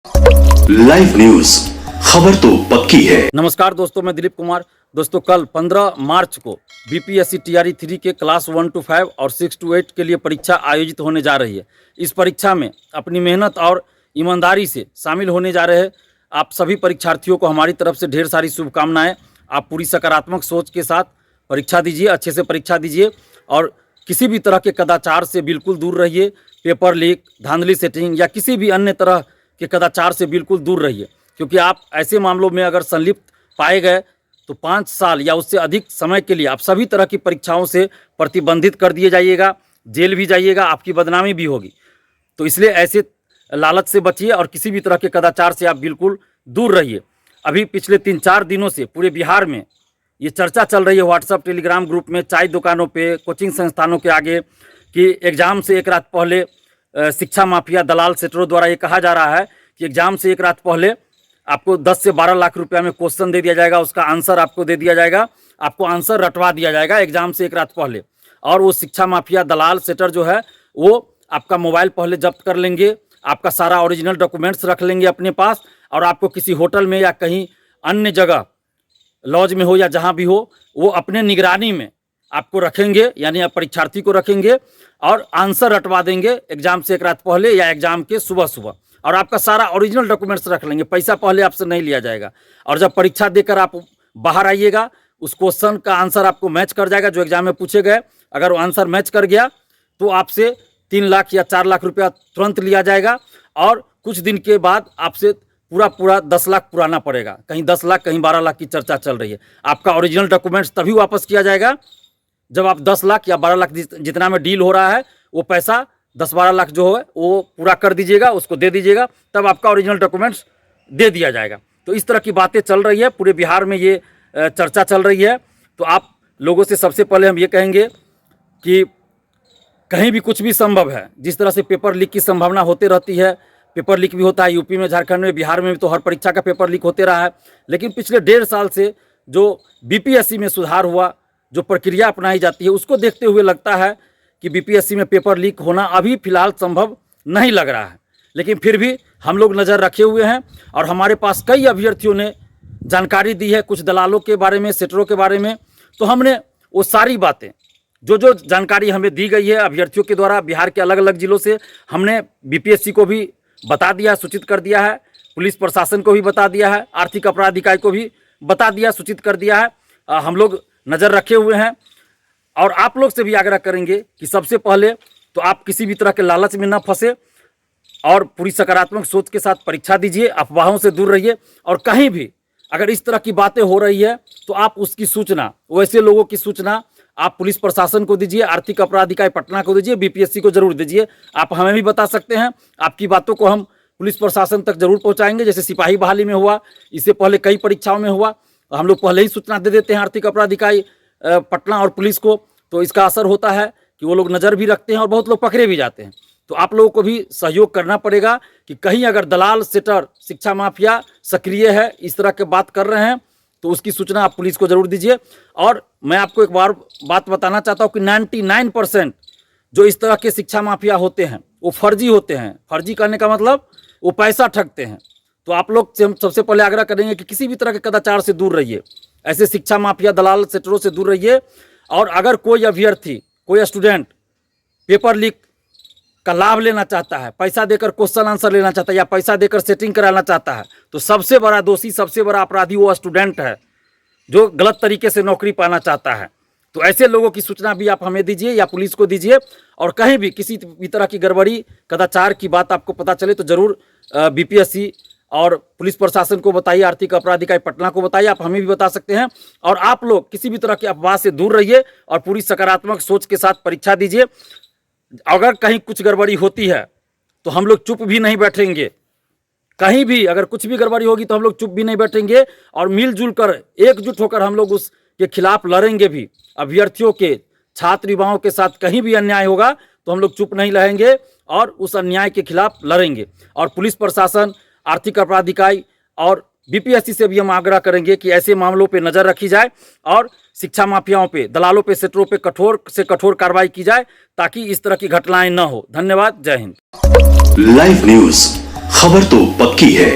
Live news, खबर तो पक्की है। नमस्कार दोस्तों, मैं दिलीप कुमार। दोस्तों, कल 15 मार्च को बीपीएससी टीआरई 3 के क्लास 1 to 5 और 6 to 8 के लिए परीक्षा आयोजित होने जा रही है। इस परीक्षा में अपनी मेहनत और ईमानदारी से शामिल होने जा रहे हैं आप सभी परीक्षार्थियों को हमारी तरफ से ढेर सारी शुभकामनाएं। आप पूरी सकारात्मक सोच के साथ परीक्षा दीजिए, अच्छे से परीक्षा दीजिए और किसी भी तरह के कदाचार से बिल्कुल दूर रहिए। पेपर लीक, धांधली सेटिंग या किसी भी अन्य तरह के कदाचार से बिल्कुल दूर रहिए, क्योंकि आप ऐसे मामलों में अगर संलिप्त पाए गए तो 5 साल या उससे अधिक समय के लिए आप सभी तरह की परीक्षाओं से प्रतिबंधित कर दिए जाइएगा, जेल भी जाइएगा, आपकी बदनामी भी होगी। तो इसलिए ऐसे लालच से बचिए और किसी भी तरह के कदाचार से आप बिल्कुल दूर रहिए। अभी पिछले 3-4 दिनों से पूरे बिहार में ये चर्चा चल रही है व्हाट्सएप टेलीग्राम ग्रुप में, चाय दुकानों पे, कोचिंग संस्थानों के आगे कि एग्ज़ाम से एक रात पहले शिक्षा माफिया दलाल सेटरों द्वारा ये कहा जा रहा है कि एग्ज़ाम से एक रात पहले आपको 10 से 12 लाख रुपया में क्वेश्चन दे दिया जाएगा, उसका आंसर आपको दे दिया जाएगा, आपको आंसर रटवा दिया जाएगा एग्ज़ाम से एक रात पहले। और वो शिक्षा माफिया दलाल सेटर जो है वो आपका मोबाइल पहले जब्त कर लेंगे, आपका सारा ओरिजिनल डॉक्यूमेंट्स रख लेंगे अपने पास और आपको किसी होटल में या कहीं अन्य जगह, लॉज में हो या जहाँ भी हो, वो अपने निगरानी में आपको रखेंगे, यानी आप परीक्षार्थी को रखेंगे और आंसर रटवा देंगे एग्ज़ाम से एक रात पहले या एग्ज़ाम के सुबह सुबह। और आपका सारा ओरिजिनल डॉक्यूमेंट्स रख लेंगे, पैसा पहले आपसे नहीं लिया जाएगा। और जब परीक्षा देकर आप बाहर आइएगा, उस क्वेश्चन का आंसर आपको मैच कर जाएगा जो एग्ज़ाम में पूछे गए। अगर वो आंसर मैच कर गया तो आपसे 3 लाख या 4 लाख रुपया तुरंत लिया जाएगा और कुछ दिन के बाद आपसे पूरा 10 लाख पुराना पड़ेगा। कहीं 10 लाख, कहीं 12 लाख की चर्चा चल रही है। आपका ओरिजिनल डॉक्यूमेंट्स तभी वापस किया जाएगा जब आप 10 लाख या 12 लाख जितना में डील हो रहा है वो पैसा 10-12 लाख जो है वो पूरा कर दीजिएगा, उसको दे दीजिएगा, तब आपका ओरिजिनल डॉक्यूमेंट्स दे दिया जाएगा। तो इस तरह की बातें चल रही है, पूरे बिहार में ये चर्चा चल रही है। तो आप लोगों से सबसे पहले हम ये कहेंगे कि कहीं भी कुछ भी संभव है। जिस तरह से पेपर लीक की संभावना होते रहती है, पेपर लीक भी होता है यूपी में, झारखंड में, बिहार में भी तो हर परीक्षा का पेपर लीक होते रहा है। लेकिन पिछले 1.5 साल से जो बीपीएससी में सुधार हुआ, जो प्रक्रिया अपनाई जाती है, उसको देखते हुए लगता है कि बीपीएससी में पेपर लीक होना अभी फ़िलहाल संभव नहीं लग रहा है। लेकिन फिर भी हम लोग नज़र रखे हुए हैं और हमारे पास कई अभ्यर्थियों ने जानकारी दी है कुछ दलालों के बारे में, सेटरों के बारे में। तो हमने वो सारी बातें जो जानकारी हमें दी गई है अभ्यर्थियों के द्वारा बिहार के अलग अलग ज़िलों से, हमने बीपीएससी को भी बता दिया, सूचित कर दिया है, पुलिस प्रशासन को भी बता दिया है, आर्थिक अपराध इकाई को भी बता दिया, सूचित कर दिया है। हम लोग नज़र रखे हुए हैं और आप लोग से भी आग्रह करेंगे कि सबसे पहले तो आप किसी भी तरह के लालच में न फंसे और पूरी सकारात्मक सोच के साथ परीक्षा दीजिए, अफवाहों से दूर रहिए। और कहीं भी अगर इस तरह की बातें हो रही है तो आप उसकी सूचना, वैसे लोगों की सूचना आप पुलिस प्रशासन को दीजिए, आर्थिक अपराध इकाई पटना को दीजिए, बीपीएससी को जरूर दीजिए। आप हमें भी बता सकते हैं, आपकी बातों को हम पुलिस प्रशासन तक जरूर पहुँचाएंगे। जैसे सिपाही बहाली में हुआ, इससे पहले कई परीक्षाओं में हुआ, हम लोग पहले ही सूचना दे देते हैं आर्थिक अपराध इकाई पटना और पुलिस को। तो इसका असर होता है कि वो लोग नज़र भी रखते हैं और बहुत लोग पकड़े भी जाते हैं। तो आप लोगों को भी सहयोग करना पड़ेगा कि कहीं अगर दलाल, सेटर, शिक्षा माफिया सक्रिय है, इस तरह के बात कर रहे हैं, तो उसकी सूचना आप पुलिस को ज़रूर दीजिए। और मैं आपको एक बार बात बताना चाहता हूँ कि 99% जो इस तरह के शिक्षा माफिया होते हैं वो फर्जी होते हैं। फर्जी करने का मतलब वो पैसा ठगते हैं। तो आप लोग से हम सबसे पहले आग्रह करेंगे कि किसी भी तरह के कदाचार से दूर रहिए, ऐसे शिक्षा माफिया दलाल सेटरों से दूर रहिए। और अगर कोई अभ्यर्थी, कोई स्टूडेंट पेपर लीक का लाभ लेना चाहता है, पैसा देकर क्वेश्चन आंसर लेना चाहता है या पैसा देकर सेटिंग कराना चाहता है, तो सबसे बड़ा दोषी, सबसे बड़ा अपराधी वो स्टूडेंट है जो गलत तरीके से नौकरी पाना चाहता है। तो ऐसे लोगों की सूचना भी आप हमें दीजिए या पुलिस को दीजिए। और कहीं भी किसी भी तरह की गड़बड़ी, कदाचार की बात आपको पता चले तो ज़रूर बीपीएससी और पुलिस प्रशासन को बताइए, आर्थिक अपराध इकाई पटना को बताइए, आप हमें भी बता सकते हैं। और आप लोग किसी भी तरह के अफवाह से दूर रहिए और पूरी सकारात्मक सोच के साथ परीक्षा दीजिए। अगर कहीं कुछ गड़बड़ी होती है तो हम लोग चुप भी नहीं बैठेंगे। कहीं भी अगर कुछ भी गड़बड़ी होगी तो हम लोग चुप भी नहीं बैठेंगे और मिलजुल कर, एकजुट होकर हम लोग उसके खिलाफ लड़ेंगे भी। अभ्यर्थियों के, छात्र युवाओं के साथ कहीं भी अन्याय होगा तो हम लोग चुप नहीं रहेंगे और उस अन्याय के खिलाफ लड़ेंगे। और पुलिस प्रशासन, आर्थिक अपराध इकाई और बीपीएससी से भी हम आग्रह करेंगे कि ऐसे मामलों पे नज़र रखी जाए और शिक्षा माफियाओं पे, दलालों पे, सेटरों पे कठोर से कठोर कार्रवाई की जाए ताकि इस तरह की घटनाएं न हो। धन्यवाद। जय हिंद। लाइव न्यूज, खबर तो पक्की है।